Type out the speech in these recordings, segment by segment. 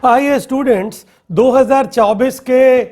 आइए स्टूडेंट्स 2024 के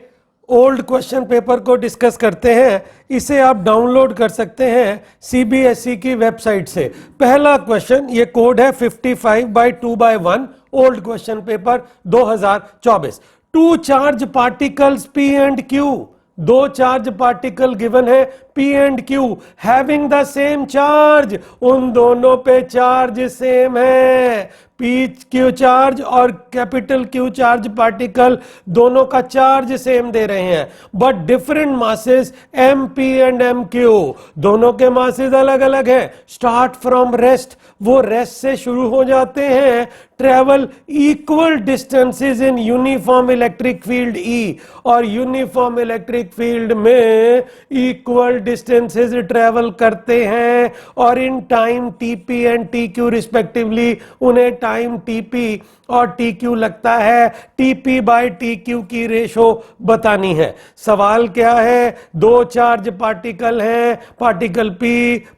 old question paper को डिस्कस करते हैं। इसे आप डाउनलोड कर सकते हैं सीबीएसई की वेबसाइट से। पहला क्वेश्चन, ये कोड है 55/2/1 old question paper 2024। Two charge particles P and Q, दो चार्ज पार्टिकल गिवन है P and Q having the same charge, उन दोनों पे चार्ज सेम है। P Q चार्ज और कैपिटल Q चार्ज पार्टिकल दोनों का चार्ज सेम दे रहे हैं, but different masses M P and M Q, दोनों के मासेस अलग अलग हैं। स्टार्ट फ्रॉम रेस्ट, वो रेस्ट से शुरू हो जाते हैं। Travel equal distances in uniform electric field E, और यूनिफॉर्म इलेक्ट्रिक फील्ड में इक्वल डिस्टेंसेस ट्रेवल करते हैं, और in time TP and TQ respectively उन्हें टाइम TP और TQ लगता है। TP/TQ की रेशो बतानी है। सवाल क्या है, दो चार्ज पार्टिकल हैं, particle P,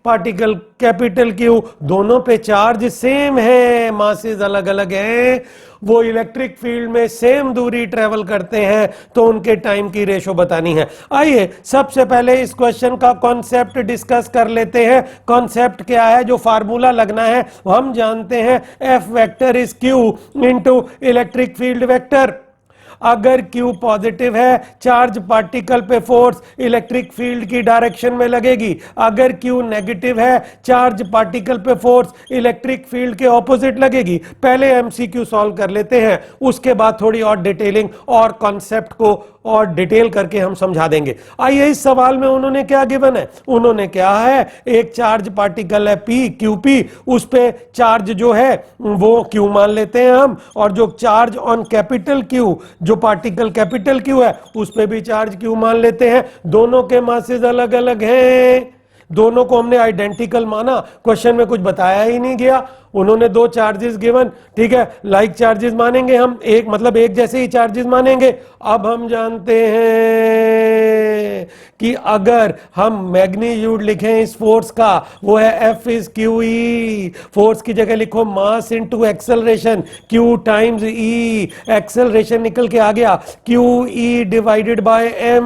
particle capital Q, दोनों पे चार्ज सेम है, मासेस अलग अलग हैं, वो इलेक्ट्रिक फील्ड में सेम दूरी ट्रेवल करते हैं, तो उनके टाइम की रेशो बतानी है। आइए सबसे पहले इस क्वेश्चन का कॉन्सेप्ट डिस्कस कर लेते हैं। कॉन्सेप्ट क्या है, जो फार्मूला लगना है हम जानते हैं, F vector is Q into electric field vector. अगर Q पॉजिटिव है, चार्ज पार्टिकल पे फोर्स इलेक्ट्रिक फील्ड की डायरेक्शन में लगेगी। अगर Q नेगेटिव है, चार्ज पार्टिकल पे फोर्स इलेक्ट्रिक फील्ड के ऑपोजिट लगेगी। पहले MCQ सॉल्व कर लेते हैं, उसके बाद थोड़ी और डिटेलिंग और कॉन्सेप्ट को और डिटेल करके हम समझा देंगे। आइए इस सवाल में उन्होंने क्या गिवन है, उन्होंने क्या है, एक चार्ज पार्टिकल है P, QP, उस पे चार्ज जो है वो Q मान लेते हैं हम, और जो चार्ज ऑन कैपिटल Q, जो पार्टिकल कैपिटल Q है, उस पे भी चार्ज Q मान लेते हैं। दोनों के मासेस अलग अलग हैं, दोनों को हमने आइडेंटिकल माना, क्वेश्चन में कुछ बताया ही नहीं गया। उन्होंने दो चार्जेस गिवन, ठीक है, लाइक चार्जेस मानेंगे हम, एक मतलब एक जैसे ही चार्जेस मानेंगे। अब हम जानते हैं कि अगर हम मैग्नीट्यूड लिखें इस फोर्स का, वो है F इज QE, फोर्स की जगह लिखो mass into acceleration, Q times E, acceleration निकल के आ गया QE डिवाइडेड बाय M।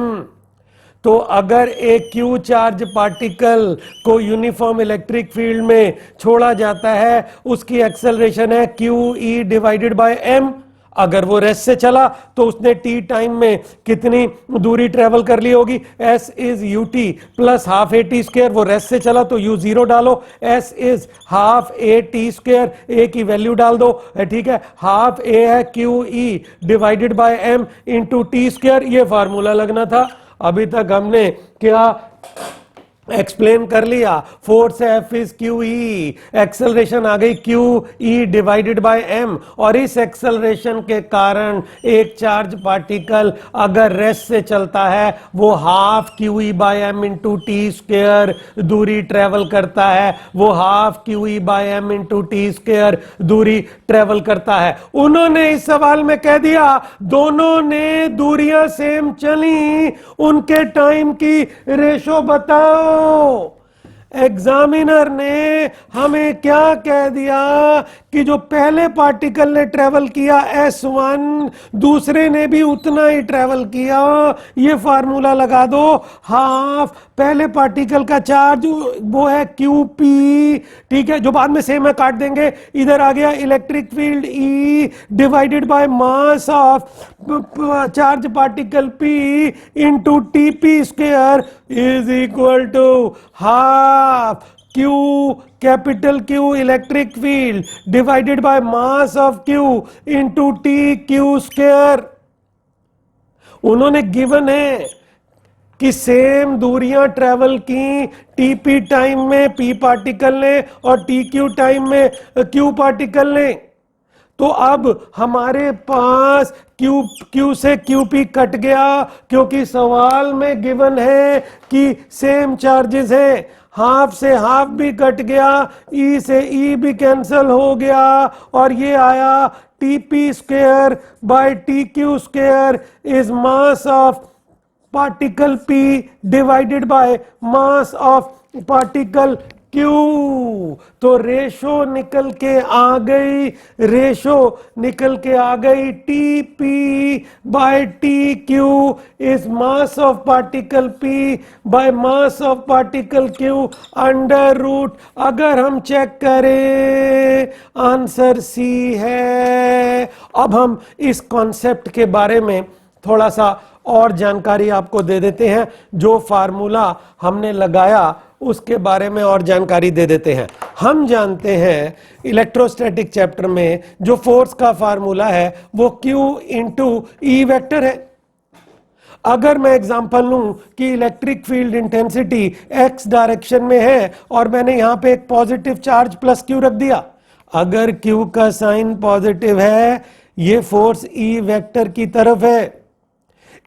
तो अगर एक Q चार्ज पार्टिकल को यूनिफॉर्म इलेक्ट्रिक फील्ड में छोड़ा जाता है, उसकी एक्सेलरेशन है QE डिवाइडेड बाय M। अगर वो रेस्ट से चला तो उसने T टाइम में कितनी दूरी ट्रेवल कर ली होगी, S is UT plus half AT square, वो रेस्ट से चला तो U 0 डालो, S is half AT square, A की वैल्यू डाल दो, ठीक है, हाफ A है QE divided by M into T square, ये फार्मूला लगना था। अभी तक हमने क्या एक्सप्लेन कर लिया, force F is QE, acceleration आ गई QE डिवाइडेड बाय M, और इस एक्सेलरेशन के कारण एक चार्ज पार्टिकल अगर रेस्ट से चलता है वो half QE by M into T square दूरी ट्रेवल करता है, वो half QE by M into T square दूरी ट्रेवल करता है। उन्होंने इस सवाल में कह दिया दोनों ने दूरियां सेम चली, उनके टाइम की रेशो बताओ। एग्जामिनर ने हमें क्या कह दिया कि जो पहले पार्टिकल ने ट्रेवल किया S1, दूसरे ने भी उतना ही ट्रेवल किया, ये फार्मूला लगा दो, हाफ पहले पार्टिकल का चार्ज वो है QP, ठीक है, जो बाद में सेम है काट देंगे, इधर आ गया electric field E divided by mass of charge particle P into TP square is equal to half Q capital Q electric field divided by mass of Q into TQ square. उन्होंने given है कि same दूरियां travel की TP time में P particle ने और TQ time में Q particle ने। तो अब हमारे पास Q से QP कट गया, क्योंकि सवाल में गिवन है कि सेम चार्जेस हैं। हाफ से हाफ भी कट गया, E से E भी कैंसिल हो गया, और ये आया TP square by TQ square is mass of particle P divided by mass of particle Q. तो रेशो निकल के आ गई, रेशो निकल के आ गई, T P by T Q is mass of particle P by mass of particle Q under root. अगर हम चेक करें आंसर सी है। अब हम इस कॉन्सेप्ट के बारे में थोड़ा सा और जानकारी आपको दे देते हैं। जो फार्मूला हमने लगाया उसके बारे में और जानकारी दे देते हैं। हम जानते हैं इलेक्ट्रोस्टैटिक चैप्टर में जो फोर्स का फार्मूला है वो Q इंटू ई वेक्टर है। अगर मैं एग्जांपल लूं कि electric field intensity x direction में है और मैंने यहां पे एक पॉजिटिव चार्ज प्लस Q रख दिया, अगर Q का साइन पॉजिटिव है, ये फोर्स ई वेक्टर की तरफ है।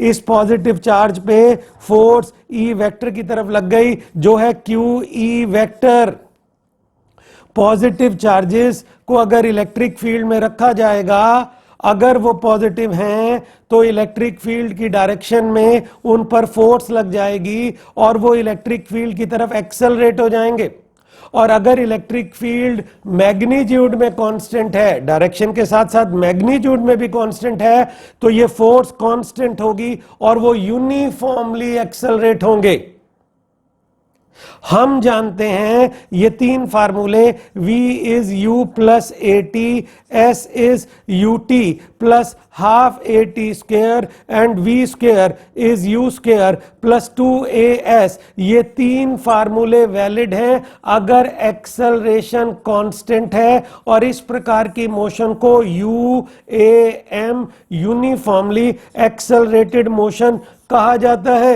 इस पॉजिटिव चार्ज पे फोर्स ई वेक्टर की तरफ लग गई जो है Q E vector. Positive charges को अगर इलेक्ट्रिक फील्ड में रखा जाएगा, अगर वो पॉजिटिव हैं तो इलेक्ट्रिक फील्ड की डायरेक्शन में उन पर फोर्स लग जाएगी और वो इलेक्ट्रिक फील्ड की तरफ एक्सेलरेट हो जाएंगे। और अगर इलेक्ट्रिक फील्ड मैग्नीट्यूड में कांस्टेंट है, डायरेक्शन के साथ साथ मैग्नीट्यूड में भी कांस्टेंट है, तो ये फोर्स कांस्टेंट होगी और वो यूनिफॉर्मली एक्सेलरेट होंगे। हम जानते हैं ये तीन फार्मूले, V is U plus A T, S is U T plus half A T square and V square is U square plus 2AS। ये तीन फार्मूले वैलिड हैं अगर एक्सेलरेशन कांस्टेंट है और इस प्रकार की मोशन को UAM यूनिफॉर्मली एक्सेलरेटेड मोशन कहा जाता है।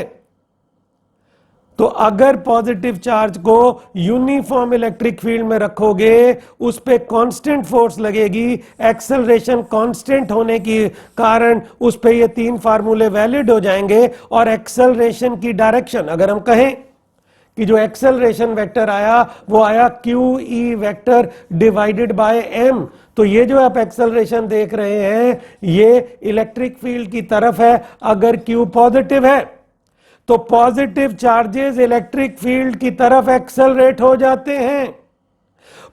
तो अगर पॉजिटिव चार्ज को यूनिफॉर्म इलेक्ट्रिक फील्ड में रखोगे, उस पे कांस्टेंट फोर्स लगेगी, एक्सेलरेशन कांस्टेंट होने के कारण उस पे ये तीन फार्मूले वैलिड हो जाएंगे। और एक्सेलरेशन की डायरेक्शन अगर हम कहें कि जो एक्सेलरेशन वेक्टर आया वो आया Q E vector divided by M, तो ये जो आप एक्सेलरेशन देख रहे हैं ये इलेक्ट्रिक फील्ड की तरफ है अगर क्यू पॉजिटिव है। तो पॉजिटिव चार्जेस इलेक्ट्रिक फील्ड की तरफ एक्सेलरेट हो जाते हैं,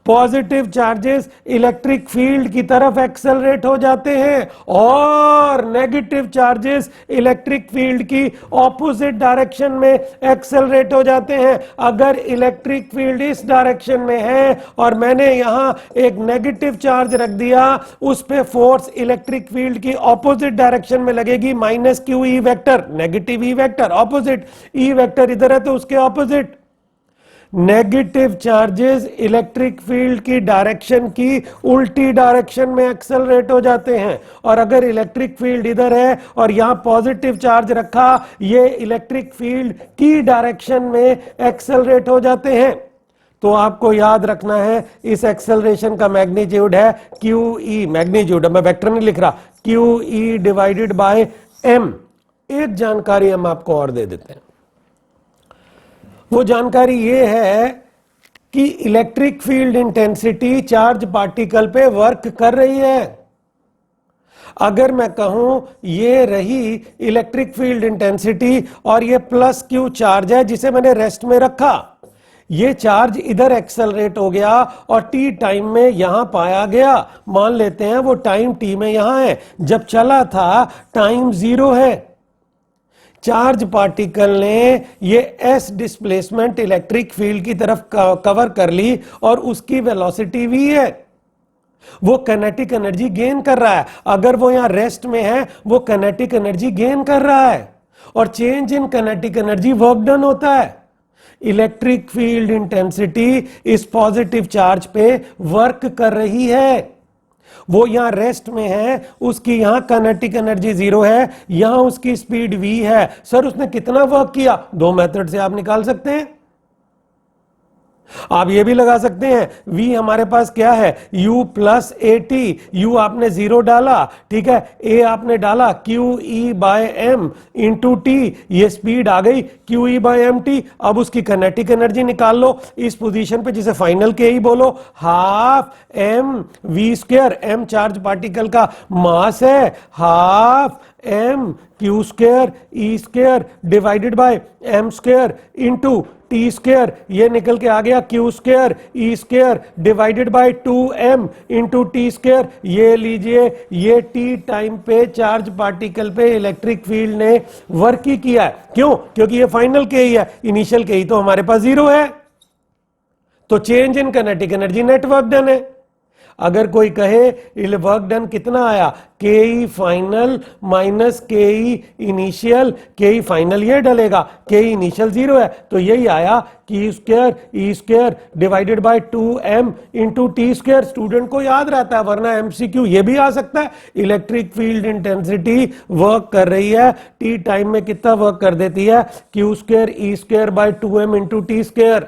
पॉजिटिव चार्जेस इलेक्ट्रिक फील्ड की तरफ एक्सेलरेट हो जाते हैं और नेगेटिव चार्जेस इलेक्ट्रिक फील्ड की ऑपोजिट डायरेक्शन में एक्सेलरेट हो जाते हैं। अगर इलेक्ट्रिक फील्ड इस डायरेक्शन में है और मैंने यहां एक नेगेटिव चार्ज रख दिया, उस पे फोर्स इलेक्ट्रिक फील्ड की ऑपोजिट डायरेक्शन में लगेगी, minus Q E vector, negative E vector, opposite E vector इधर है तो उसके opposite. Negative charges electric field की डायरेक्शन की उल्टी डायरेक्शन में एक्सेलरेट हो जाते हैं। और अगर इलेक्ट्रिक फील्ड इधर है और यहां पॉजिटिव चार्ज रखा, ये इलेक्ट्रिक फील्ड की डायरेक्शन में एक्सेलरेट हो जाते हैं। तो आपको याद रखना है इस एक्सेलरेशन का मैग्नीट्यूड है क्यू ई, मैग्नीट्यूड मैं वेक्टर नहीं लिख रहा, Q E divided by M. एक जानकारी हम आपको और दे देते हैं, वो जानकारी ये है कि electric field intensity charge particle पे वर्क कर रही है। अगर मैं कहूं ये रही इलेक्ट्रिक फील्ड इंटेंसिटी और ये प्लस क्यू चार्ज है जिसे मैंने रेस्ट में रखा, ये चार्ज इधर एक्सेलरेट हो गया और टी टाइम में यहां पाया गया। मान लेते हैं वो टाइम टी में यहां है, जब चला था टाइम 0 है। चार्ज पार्टिकल ने ये एस डिस्प्लेसमेंट इलेक्ट्रिक फील्ड की तरफ कवर कर ली और उसकी वेलोसिटी v है, वो काइनेटिक एनर्जी गेन कर रहा है। अगर वो यहां रेस्ट में है वो काइनेटिक एनर्जी गेन कर रहा है और change in kinetic energy work done होता है। इलेक्ट्रिक फील्ड इंटेंसिटी इस पॉजिटिव चार्ज पे वर्क कर रही है, वो यहां रेस्ट में है, उसकी यहां काइनेटिक एनर्जी 0 है, यहां उसकी स्पीड v है। सर उसने कितना वर्क किया? दो मेथड से आप निकाल सकते हैं। आप ये भी लगा सकते हैं v हमारे पास क्या है, u plus A T, u आपने 0 डाला, ठीक है, a आपने डाला Q E by M into T, ये स्पीड आ गई Q E by M T. अब उसकी काइनेटिक एनर्जी निकाल लो इस पोजीशन पे जिसे फाइनल के ही बोलो, half M V square, M charge particle का मास है, half M Q square E square divided by M square into T square, ये निकल के आ गया Q square E square divided by 2m into T square. ये लीजिए, ये टी टाइम पे चार्ज पार्टिकल पे इलेक्ट्रिक फील्ड ने वर्क ही किया है। क्यों? क्योंकि ये फाइनल के ही है, इनिशियल के ही तो हमारे पास 0 है, तो change in kinetic energy net work done है। अगर कोई कहे वर्क डन कितना आया, के ई फाइनल माइनस के ई इनिशियल, के ई फाइनल ये डलेगा, के ई इनिशियल 0 है, तो यही आया कि square E square divided by 2m into T square. Student को याद रहता है, वरना एमसीक्यू ये भी आ सकता है। इलेक्ट्रिक फील्ड इंटेंसिटी वर्क कर रही है, टी टाइम में कितना वर्क कर देती है, Q square E square by 2m into T square.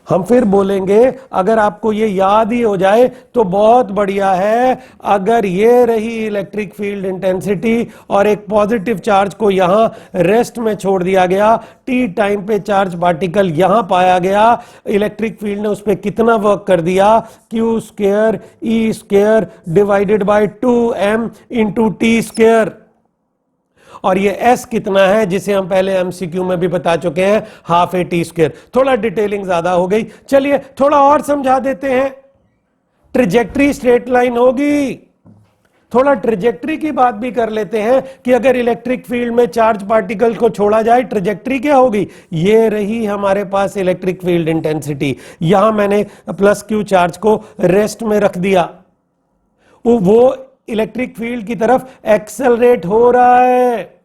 हम फिर बोलेंगे, अगर आपको ये याद ही हो जाए तो बहुत बढ़िया है। अगर ये रही इलेक्ट्रिक फील्ड इंटेंसिटी और एक पॉजिटिव चार्ज को यहां रेस्ट में छोड़ दिया गया, टी टाइम पे चार्ज पार्टिकल यहां पाया गया, इलेक्ट्रिक फील्ड ने उस पर कितना वर्क कर दिया, Q square E square divided by 2m into T square. और ये s कितना है, जिसे हम पहले एमसीक्यू में भी बता चुके हैं, हाफ ए टी स्क्वायर। थोड़ा डिटेलिंग ज्यादा हो गई, चलिए थोड़ा और समझा देते हैं। ट्रेजेक्ट्री स्ट्रेट लाइन होगी, थोड़ा ट्रेजेक्ट्री की बात भी कर लेते हैं कि अगर इलेक्ट्रिक फील्ड में चार्ज पार्टिकल को छोड़ा जाए, ट्रेजेक्ट्री क्या होगी। ये रही हमारे पास इलेक्ट्रिक फील्ड इंटेंसिटी, यहां मैंने प्लस क्यू चार्ज को रेस्ट में रख दिया, वो इलेक्ट्रिक फील्ड की तरफ एक्सेलरेट हो रहा है,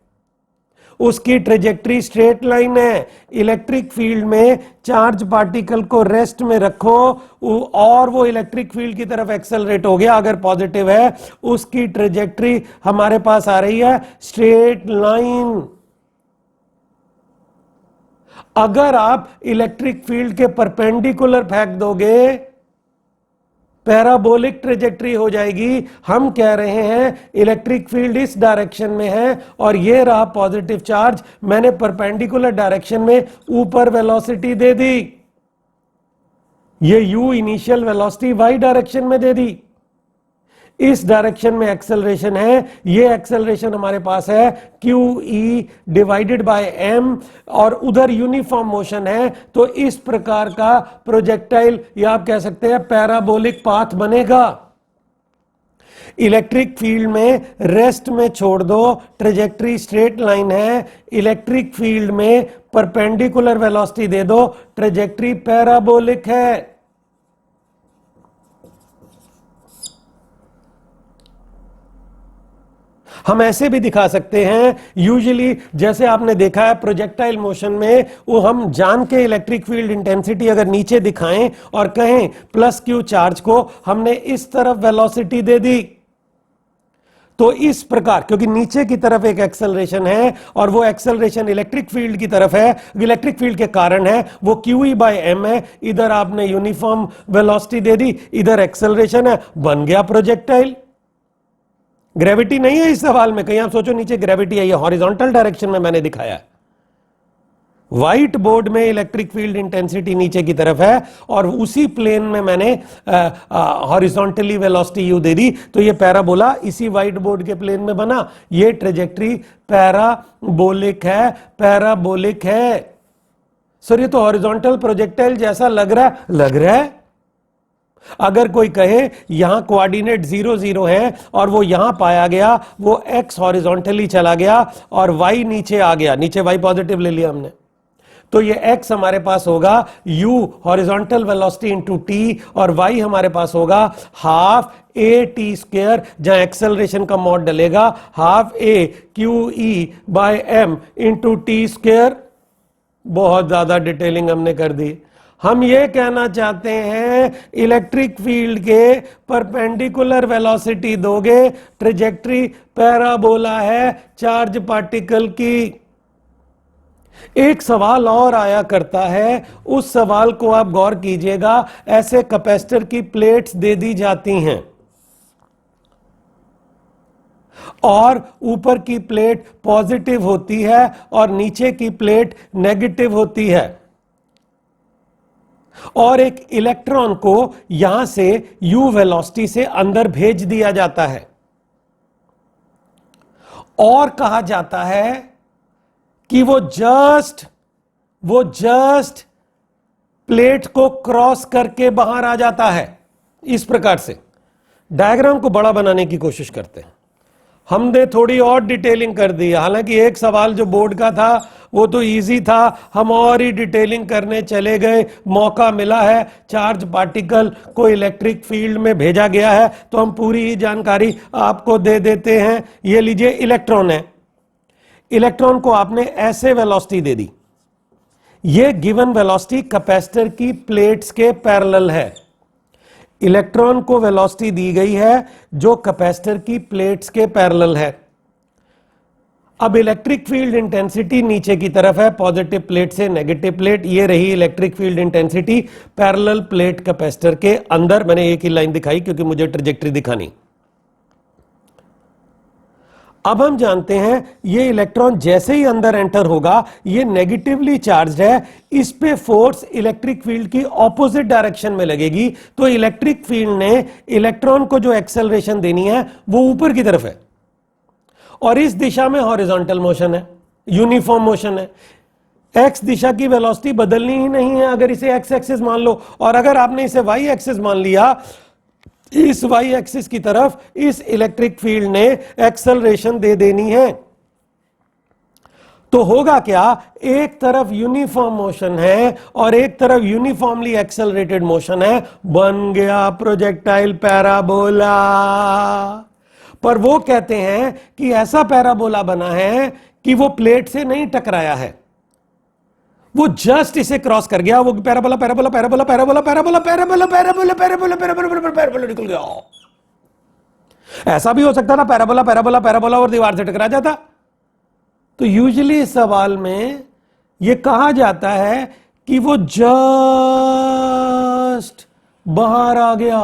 उसकी ट्रेजेक्ट्री स्ट्रेट लाइन है। इलेक्ट्रिक फील्ड में चार्ज पार्टिकल को रेस्ट में रखो और वो इलेक्ट्रिक फील्ड की तरफ एक्सेलरेट हो गया, अगर पॉजिटिव है, उसकी ट्रेजेक्ट्री हमारे पास आ रही है स्ट्रेट लाइन। अगर आप इलेक्ट्रिक फील्ड के परपेंडिकुलर फेंक दोगे, पैराबोलिक ट्रेजेक्ट्री हो जाएगी। हम कह रहे हैं इलेक्ट्रिक फील्ड इस डायरेक्शन में है और ये रहा पॉजिटिव चार्ज, मैंने परपेंडिकुलर डायरेक्शन में ऊपर वेलोसिटी दे दी, ये u initial velocity y direction में दे दी, इस डायरेक्शन में एक्सेलरेशन है, ये एक्सेलरेशन हमारे पास है Q E divided by M, और उधर यूनिफॉर्म मोशन है, तो इस प्रकार का प्रोजेक्टाइल या आप कह सकते हैं पैराबोलिक पाथ बनेगा। इलेक्ट्रिक फील्ड में रेस्ट में छोड़ दो, ट्रेजेक्ट्री स्ट्रेट लाइन है। इलेक्ट्रिक फील्ड में परपेंडिकुलर वेलोसिटी दे दो, ट्रेजेक्ट्री पैराबोलिक है। हम ऐसे भी दिखा सकते हैं, यूजुअली जैसे आपने देखा है प्रोजेक्टाइल मोशन में, वो हम जान के इलेक्ट्रिक फील्ड इंटेंसिटी अगर नीचे दिखाएं और कहें प्लस क्यू चार्ज को हमने इस तरफ वेलोसिटी दे दी, तो इस प्रकार, क्योंकि नीचे की तरफ एक एक्सेलरेशन है और वो एक्सेलरेशन इलेक्ट्रिक फील्ड की तरफ है, इलेक्ट्रिक फील्ड के कारण है, वो क्यू ई बाय एम है। इधर आपने यूनिफॉर्म वेलोसिटी दे दी, इधर एक्सेलरेशन है, बन गया प्रोजेक्टाइल। ग्रेविटी नहीं है इस सवाल में, कहीं आप सोचो नीचे ग्रेविटी है, ये हॉरिजॉन्टल डायरेक्शन में मैंने दिखाया है। व्हाइट बोर्ड में इलेक्ट्रिक फील्ड इंटेंसिटी नीचे की तरफ है और उसी प्लेन में मैंने हॉरिजॉन्टली वेलोसिटी यू दे दी, तो ये पैराबोला इसी व्हाइट बोर्ड के प्लेन में बना। ये ट्रेजेक्ट्री पैराबोलिक है, पैराबोलिक है। सर ये तो हॉरिजॉन्टल प्रोजेक्टाइल जैसा लग रहा है। अगर कोई कहे यहां कोऑर्डिनेट 0 0 है और वो यहां पाया गया, वो x हॉरिजॉन्टली चला गया और y नीचे आ गया, नीचे y पॉजिटिव ले लिया हमने, तो ये x हमारे पास होगा u horizontal velocity into t और y हमारे पास होगा हाफ a t स्क्वायर, जहां एक्सेलरेशन का मॉड डलेगा half a q e by m into t square. बहुत ज्यादा डिटेलिंग हमने कर दी। हम ये कहना चाहते हैं इलेक्ट्रिक फील्ड के परपेंडिकुलर वेलोसिटी दोगे, ट्रेजेक्ट्री पैराबोला है चार्ज पार्टिकल की। एक सवाल और आया करता है, उस सवाल को आप गौर कीजिएगा। ऐसे कैपेसिटर की प्लेट्स दे दी जाती हैं और ऊपर की प्लेट पॉजिटिव होती है और नीचे की प्लेट नेगेटिव होती है, और एक इलेक्ट्रॉन को यहां से u वेलोसिटी से अंदर भेज दिया जाता है और कहा जाता है कि वो जस्ट वो जस्ट प्लेट को क्रॉस करके बाहर आ जाता है। इस प्रकार से डायग्राम को बड़ा बनाने की कोशिश करते हैं। हमने थोड़ी और डिटेलिंग कर दी, हालांकि एक सवाल जो बोर्ड का था वो तो इजी था, हम और ही डिटेलिंग करने चले गए। मौका मिला है, चार्ज पार्टिकल को इलेक्ट्रिक फील्ड में भेजा गया है, तो हम पूरी ही जानकारी आपको दे देते हैं। ये लीजिए, इलेक्ट्रॉन है, इलेक्ट्रॉन को आपने ऐसे वेलोसिटी दे दी, ये गिवन वेलोसिटी कैपेसिटर की प्लेट्स के पैरेलल है। इलेक्ट्रॉन को वेलोसिटी दी गई है जो कैपेसिटर की प्लेट्स के पैरेलल है। अब इलेक्ट्रिक फील्ड इंटेंसिटी नीचे की तरफ है, पॉजिटिव प्लेट से नेगेटिव प्लेट। ये रही electric field intensity parallel plate capacitor के अंदर। मैंने एक ही लाइन दिखाई क्योंकि मुझे ट्रैजेक्टरी दिखानी। अब हम जानते हैं ये इलेक्ट्रॉन जैसे ही अंदर एंटर होगा, ये नेगेटिवली चार्ज्ड है, इस पे फोर्स इलेक्ट्रिक फील्ड की ऑपोजिट डायरेक्शन में लगेगी, तो इलेक्ट्रिक फील्ड ने इलेक्ट्रॉन को जो एक्सेलरेशन देनी है वो ऊपर की तरफ है, और इस दिशा में हॉरिजॉन्टल मोशन है, यूनिफॉर्म मोशन है। एक्स दिशा की वेलोसिटी बदलनी ही नहीं है अगर इसे एक्स एक्सिस मान लो, और अगर आपने इसे वाई एक्सिस मान लिया, इस वाई एक्सिस की तरफ इस इलेक्ट्रिक फील्ड ने एक्सेलरेशन दे देनी है। तो होगा क्या, एक तरफ यूनिफॉर्म मोशन है और एक तरफ यूनिफॉर्मली एक्सेलरेटेड मोशन है, बन गया प्रोजेक्टाइल पैराबोला। पर वो कहते हैं कि ऐसा पैराबोला बना है कि वो प्लेट से नहीं टकराया है, वो जस्ट इसे क्रॉस कर गया। वो parabola parabola parabola parabola parabola parabola parabola parabola parabola parabola निकल गया। ऐसा भी हो सकता था पैराबोला पैराबोला पैराबोला और दीवार से टकरा जाता। तो यूजुअली इस सवाल में यह कहा जाता है कि वो जस्ट बाहर आ गया।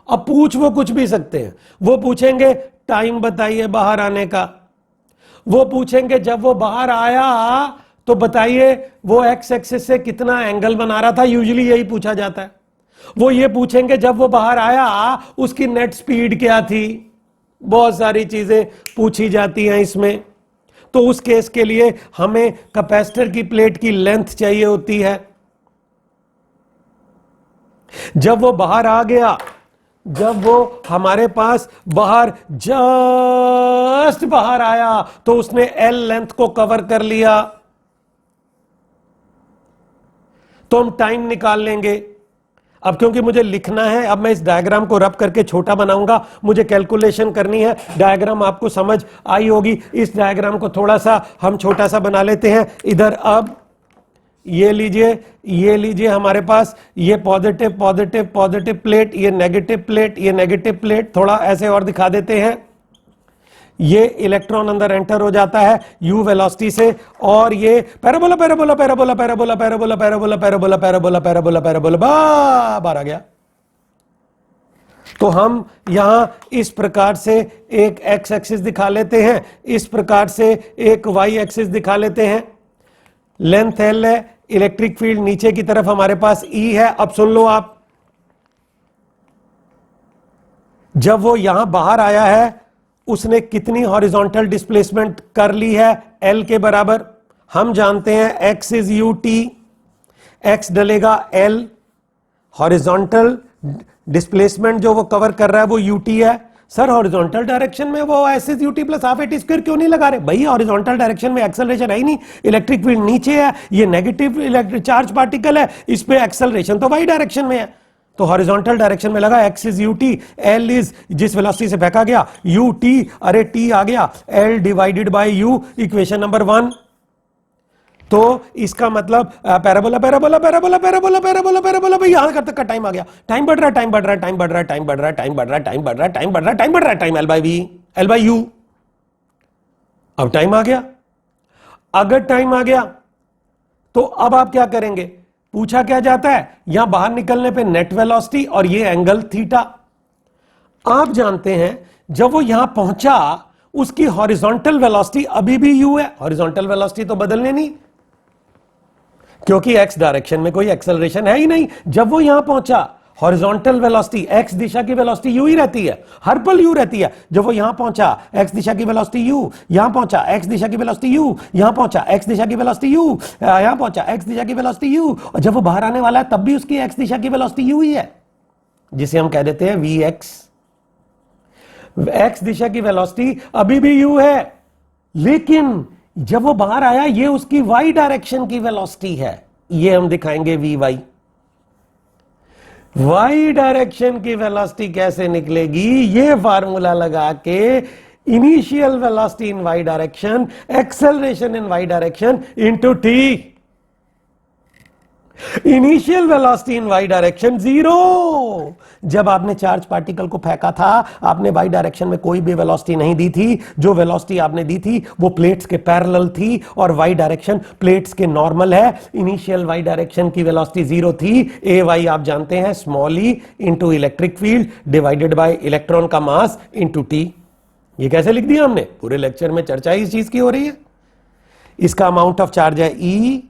अब पूछ वो कुछ भी सकते हैं, वो पूछेंगे टाइम बताइए बाहर आने का, वो पूछेंगे जब वो बाहर आया तो बताइए वो एक्स एक्सिस से कितना एंगल बना रहा था, यूजुअली यही पूछा जाता है। वो ये पूछेंगे जब वो बाहर आया उसकी नेट स्पीड क्या थी, बहुत सारी चीजें पूछी जाती हैं इसमें। तो उस केस के लिए हमें कैपेसिटर की प्लेट की लेंथ चाहिए होती है। जब वो बाहर आ गया, जब वो हमारे पास बाहर जस्ट बाहर आया तो उसने एल लेंथ को कवर कर लिया, तो हम टाइम निकाल लेंगे। अब क्योंकि मुझे लिखना है, अब मैं इस डायग्राम को रब करके छोटा बनाऊंगा, मुझे कैलकुलेशन करनी है। डायग्राम आपको समझ आई होगी, इस डायग्राम को थोड़ा सा हम छोटा सा बना लेते हैं। इधर अब ये लीजिए हमारे पास ये पॉजिटिव पॉजिटिव पॉजिटिव प्लेट, ये नेगेटिव प्लेट, ये नेगेटिव प्लेट। थोड़ा ऐसे और दिखा देते हैं। ये इलेक्ट्रॉन अंदर एंटर हो जाता है u वेलोसिटी से, और ये parabola parabola parabola parabola parabola parabola parabola parabola parabola parabola बाहर आ गया। तो हम यहां इस प्रकार से एक x एक्सिस दिखा लेते हैं, इस प्रकार से एक y एक्सिस दिखा लेते हैं। लेंथ l है, इलेक्ट्रिक फील्ड नीचे की तरफ हमारे पास E है। अब सुन लो आप, जब वो यहां बाहर आया है उसने कितनी हॉरिजॉन्टल डिस्प्लेसमेंट कर ली है, L के बराबर। हम जानते हैं x is ut, x डलेगा L, horizontal displacement जो वो कवर कर रहा है वो ut है। सर हॉरिजॉन्टल डायरेक्शन में वो s is ut plus half at square क्यों नहीं लगा रहे? भाई हॉरिजॉन्टल डायरेक्शन में एक्सेलरेशन है ही नहीं, इलेक्ट्रिक फील्ड नीचे है, ये नेगेटिव इलेक्ट्रिक चार्ज पार्टिकल है, इस पे एक्सेलरेशन तो वाई डायरेक्शन में है, तो हॉरिजॉन्टल डायरेक्शन में लगा। x is ut, l is जिस वेलोसिटी से फेंका गया ut, अरे t आ गया, l divided by u, equation number 1। तो इसका मतलब parabola parabola parabola parabola parabola parabola, भाई यहां तक का टाइम आ गया। टाइम बढ़ रहा है, टाइम बढ़ रहा है, टाइम बढ़ रहा है, टाइम बढ़ रहा है, टाइम बढ़ रहा है, टाइम बढ़ रहा है, टाइम बढ़ रहा है, टाइम बढ़ रहा है, time l by v, l by u। अब टाइम आ गया। अगर टाइम आ गया तो अब आप क्या करेंगे? पूछा क्या जाता है, यहां बाहर निकलने पे नेट वेलोसिटी और ये एंगल थीटा। आप जानते हैं जब वो यहां पहुंचा उसकी हॉरिजॉन्टल वेलोसिटी अभी भी u है, हॉरिजॉन्टल वेलोसिटी तो बदलने नहीं, क्योंकि x डायरेक्शन में कोई एक्सेलरेशन है ही नहीं। जब वो यहां पहुंचा हॉरिजॉन्टल वेलोसिटी, एक्स दिशा की वेलोसिटी यू ही रहती है, हर पल यू रहती है। जब वो यहां पहुंचा एक्स दिशा की वेलोसिटी यू, यहां पहुंचा एक्स दिशा की वेलोसिटी यू, यहां पहुंचा एक्स दिशा की वेलोसिटी यू, यहां पहुंचा एक्स दिशा की वेलोसिटी यू, और जब वो बाहर आने वाला है तब भी उसकी एक्स दिशा की वेलोसिटी यू ही है, जिसे हम कह देते हैं वी एक्स। एक्स दिशा की वेलोसिटी अभी भी यू है, लेकिन जब वो बाहर आया ये उसकी वाई डायरेक्शन की वेलोसिटी है, ये हम दिखाएंगे वी वाई। वाई डायरेक्शन की वेलोसिटी कैसे निकलेगी, ये फार्मूला लगा के initial velocity in Y direction, acceleration in Y direction into T. Initial velocity in Y direction zero. जब आपने चार्ज पार्टिकल को फेंका था, आपने वाई डायरेक्शन में कोई भी वेलोसिटी नहीं दी थी, जो वेलोसिटी आपने दी थी वो प्लेट्स के पैरेलल थी, और वाई डायरेक्शन प्लेट्स के नॉर्मल है। इनिशियल वाई डायरेक्शन की वेलोसिटी जीरो थी। ए वाई आप जानते हैं, small E into electric field divided bye electron का मास इंटू टी। ये कैसे लिख दिया हमने, पूरे लेक्चर में चर्चा इस चीज की हो रही है। इसका अमाउंट ऑफ चार्ज है ई,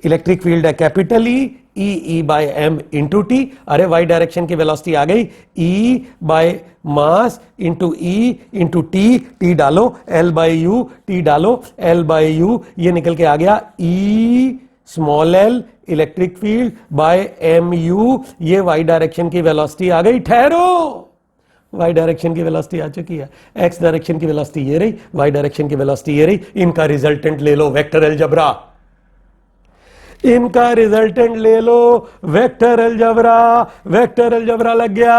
इलेक्ट्रिक फील्ड है capital E by M into T. अरे वाई डायरेक्शन की वेलोसिटी आ गई, E by mass into E into T, T डालो एल बाय यू, टी डालो एल बाय यू, ये निकल के आ गया E small L electric field by M U. ये वाई डायरेक्शन की वेलोसिटी आ गई। ठहरो, वाई डायरेक्शन की वेलोसिटी आ चुकी है, एक्स डायरेक्शन की वेलोसिटी ये रही, वाई डायरेक्शन की वेलोसिटी ये रही। इनका रिजल्टेंट ले लो, वेक्टर अलजेब्रा। इनका रिजल्टेंट ले लो, वेक्टर अलजेब्रा। वेक्टर अलजेब्रा लग गया,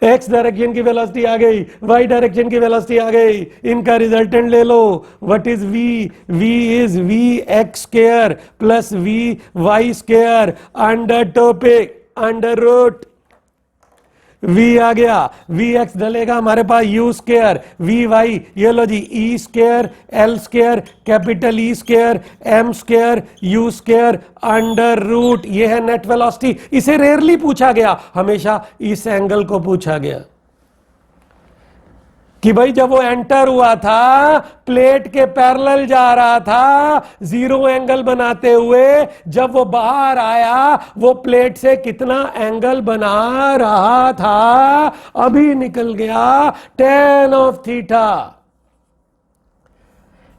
एक्स डायरेक्शन की वेलोसिटी आ गई, वाई डायरेक्शन की वेलोसिटी आ गई। इनका रिजल्टेंट ले लो। What is V, V is V X square plus V Y square under topic under root. v आ गया, वी एक्स डलेगा हमारे पास u स्क्वायर, वी वाई ये लो जी e square L square capital E square M square U square under root. ये है नेट वेलोसिटी। इसे रेयरली पूछा गया, हमेशा इस एंगल को पूछा गया कि भाई जब वो एंटर हुआ था प्लेट के पैरेलल जा रहा था जीरो एंगल बनाते हुए, जब वो बाहर आया वो प्लेट से कितना एंगल बना रहा था, अभी निकल गया tan of theta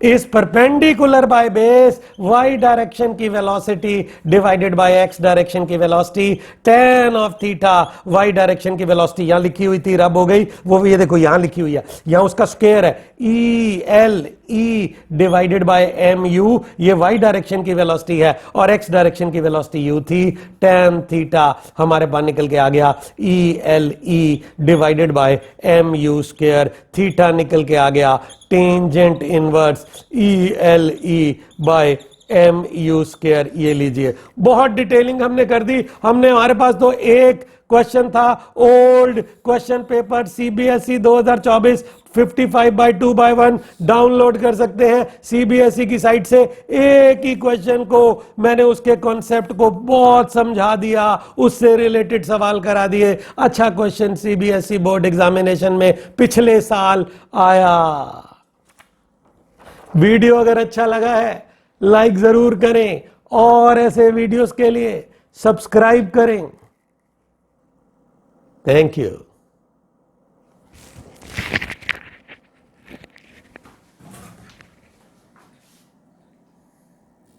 is perpendicular by base y direction की velocity divided by x direction की velocity tan of theta. y direction की वेलोसिटी यहां लिखी हुई थी, रब हो गई वो, ये देखो यहां लिखी हुई है, यहां उसका स्क्वायर है E L E divided by M U. ये y डायरेक्शन की वेलोसिटी है और x डायरेक्शन की वेलोसिटी u थी। tan थीटा हमारे पास निकल के आ गया E L E divided by M U square. Theta निकल के आ गया tangent inverse E L E by M U square. ये लीजिए, बहुत डिटेलिंग हमने कर दी। हमने, हमारे पास तो एक क्वेश्चन था, old question paper CBSE 2024 55/2/1 download कर सकते हैं सीबीएसई की साइट से। एक ही क्वेश्चन को मैंने उसके कॉन्सेप्ट को बहुत समझा दिया, उससे रिलेटेड सवाल करा दिए। अच्छा क्वेश्चन सीबीएसई बोर्ड एग्जामिनेशन में पिछले साल आया। वीडियो अगर अच्छा लगा है लाइक जरूर करें और ऐसे वीडियोस के लिए सब्सक्राइब करें। Thank you.